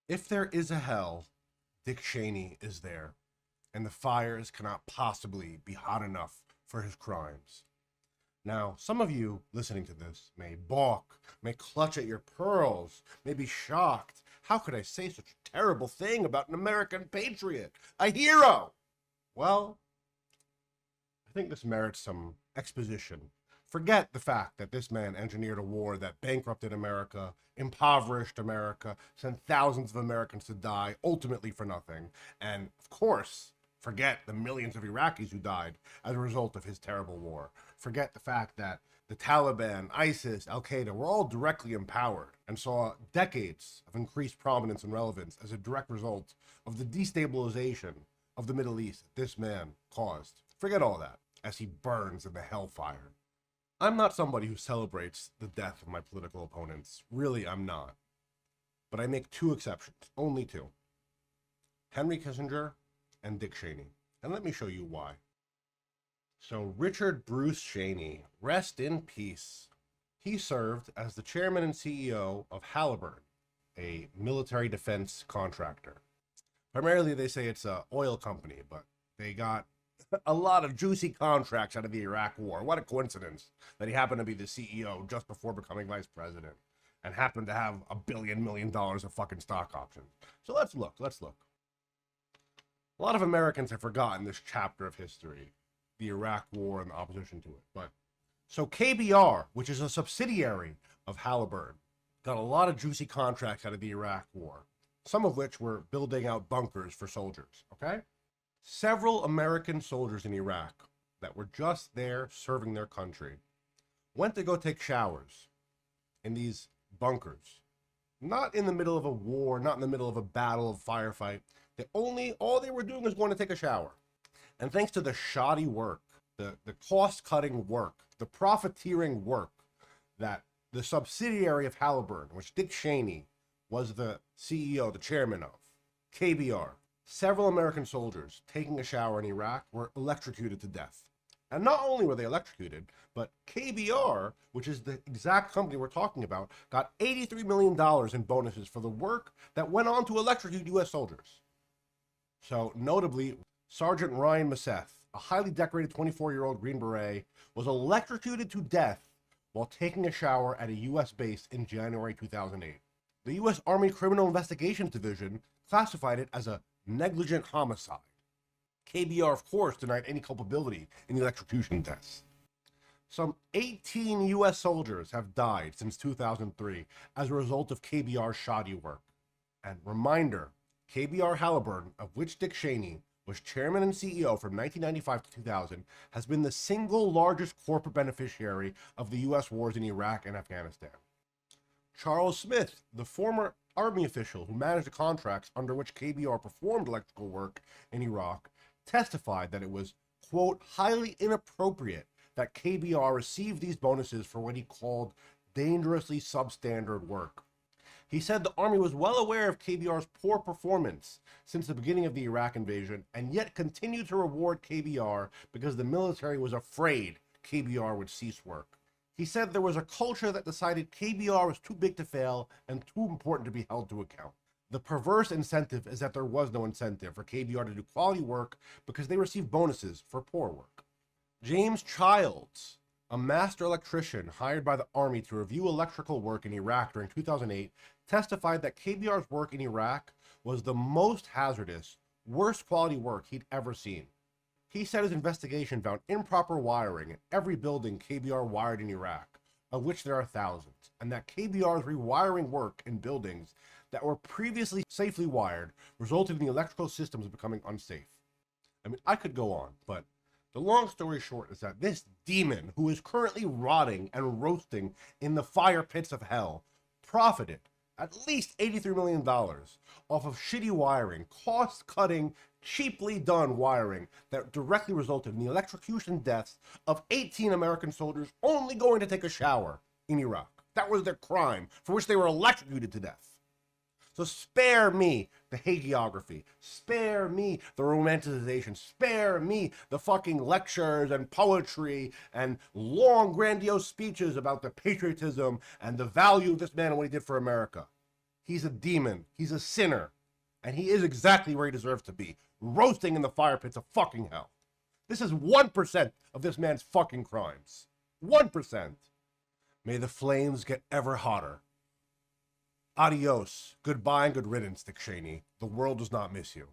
If there is a hell, Dick Cheney is there, and the fires cannot possibly be hot enough for his crimes. Now, some of you listening to this may balk, may clutch at your pearls, may be shocked. How could I say such a terrible thing about an American patriot, a hero? Well, I think this merits some exposition. Forget the fact that this man engineered a war that bankrupted America, impoverished America, sent thousands of Americans to die, ultimately for nothing. And, of course, forget the millions of Iraqis who died as a result of his terrible war. Forget the fact that the Taliban, ISIS, Al Qaeda were all directly empowered and saw decades of increased prominence and relevance as a direct result of the destabilization of the Middle East that this man caused. Forget all that as he burns in the hellfire. I'm not somebody who celebrates the death of my political opponents. Really, I'm not. But I make two exceptions, only two. Henry Kissinger and Dick Cheney. And let me show you why. So Richard Bruce Cheney, rest in peace. He served as the chairman and CEO of Halliburton, a military defense contractor. Primarily, they say it's an oil company, but they got a lot of juicy contracts out of the Iraq War. What a coincidence that he happened to be the CEO just before becoming vice president and happened to have $1 billion of fucking stock options. So let's look. A lot of Americans have forgotten this chapter of history, the Iraq War and the opposition to it. But so KBR, which is a subsidiary of Halliburton, got a lot of juicy contracts out of the Iraq War, some of which were building out bunkers for soldiers, okay? Several American soldiers in Iraq that were just there serving their country went to go take showers in these bunkers. Not in the middle of a war, not in the middle of a battle, of firefight. All they were doing was going to take a shower. And thanks to the shoddy work, the cost-cutting work, the profiteering work that the subsidiary of Halliburton, which Dick Cheney was the CEO, the chairman of, KBR, several American soldiers taking a shower in Iraq were electrocuted to death. And not only were they electrocuted, but KBR, which is the exact company we're talking about, got $83 million in bonuses for the work that went on to electrocute U.S. soldiers. So, notably, Sergeant Ryan Maseth, a highly decorated 24-year-old Green Beret, was electrocuted to death while taking a shower at a U.S. base in January 2008. The U.S. Army Criminal Investigations Division classified it as a negligent homicide. KBR, of course, denied any culpability in the electrocution deaths. Some 18 U.S. soldiers have died since 2003 as a result of KBR's shoddy work. And reminder, KBR Halliburton, of which Dick Cheney was chairman and CEO from 1995 to 2000, has been the single largest corporate beneficiary of the U.S. wars in Iraq and Afghanistan. Charles Smith, the former Army official who managed the contracts under which KBR performed electrical work in Iraq, testified that it was, quote, highly inappropriate that KBR received these bonuses for what he called dangerously substandard work. He said the Army was well aware of KBR's poor performance since the beginning of the Iraq invasion and yet continued to reward KBR because the military was afraid KBR would cease work. He said there was a culture that decided KBR was too big to fail and too important to be held to account. The perverse incentive is that there was no incentive for KBR to do quality work because they received bonuses for poor work. James Childs, a master electrician hired by the Army to review electrical work in Iraq during 2008, testified that KBR's work in Iraq was the most hazardous, worst quality work he'd ever seen. He said his investigation found improper wiring in every building KBR wired in Iraq, of which there are thousands, and that KBR's rewiring work in buildings that were previously safely wired resulted in the electrical systems becoming unsafe. I mean, I could go on, but the long story short is that this demon, who is currently rotting and roasting in the fire pits of hell, profited at least $83 million off of shitty wiring, cost-cutting, cheaply done wiring that directly resulted in the electrocution deaths of 18 American soldiers only going to take a shower in Iraq. That was their crime, for which they were electrocuted to death. So spare me the hagiography, spare me the romanticization, spare me the fucking lectures and poetry and long grandiose speeches about the patriotism and the value of this man and what he did for America. He's a demon. He's a sinner. And he is exactly where he deserves to be, roasting in the fire pits of fucking hell. This is 1% of this man's fucking crimes. 1%. May the flames get ever hotter. Adios. Goodbye and good riddance, Dick Cheney. The world does not miss you.